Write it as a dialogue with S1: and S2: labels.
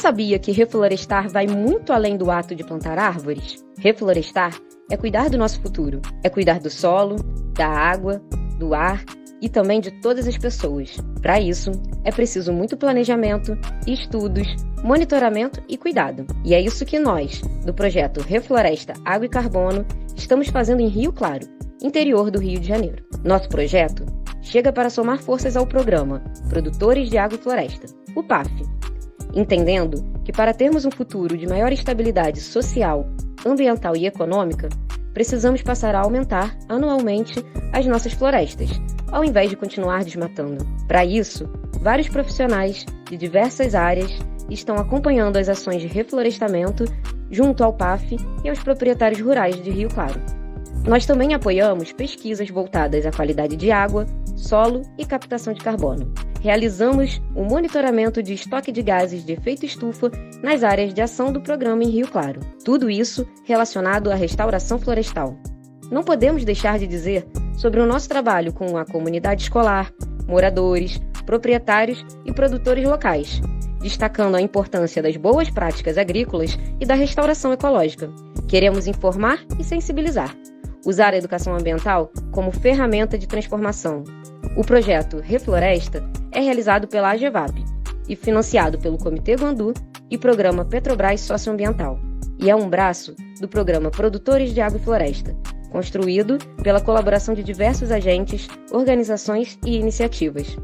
S1: sabia que reflorestar vai muito além do ato de plantar árvores? Reflorestar é cuidar do nosso futuro, é cuidar do solo, da água, do ar e também de todas as pessoas. Para isso, é preciso muito planejamento, estudos, monitoramento e cuidado. E é isso que nós, do projeto Refloresta Água e Carbono, estamos fazendo em Rio Claro, interior do Rio de Janeiro. Nosso projeto chega para somar forças ao programa Produtores de Água e Floresta, o PAF, entendendo que para termos um futuro de maior estabilidade social, ambiental e econômica, precisamos passar a aumentar anualmente as nossas florestas, ao invés de continuar desmatando. Para isso, vários profissionais de diversas áreas estão acompanhando as ações de reflorestamento junto ao PAF e aos proprietários rurais de Rio Claro. Nós também apoiamos pesquisas voltadas à qualidade de água, solo e captação de carbono. Realizamos o monitoramento de estoque de gases de efeito estufa nas áreas de ação do programa em Rio Claro. Tudo isso relacionado à restauração florestal. Não podemos deixar de dizer sobre o nosso trabalho com a comunidade escolar, moradores, proprietários e produtores locais, destacando a importância das boas práticas agrícolas e da restauração ecológica. Queremos informar e sensibilizar. Usar a educação ambiental como ferramenta de transformação. O projeto Refloresta é realizado pela AGEVAP e financiado pelo Comitê Guandu e Programa Petrobras Socioambiental, e é um braço do Programa Produtores de Água e Floresta, construído pela colaboração de diversos agentes, organizações e iniciativas.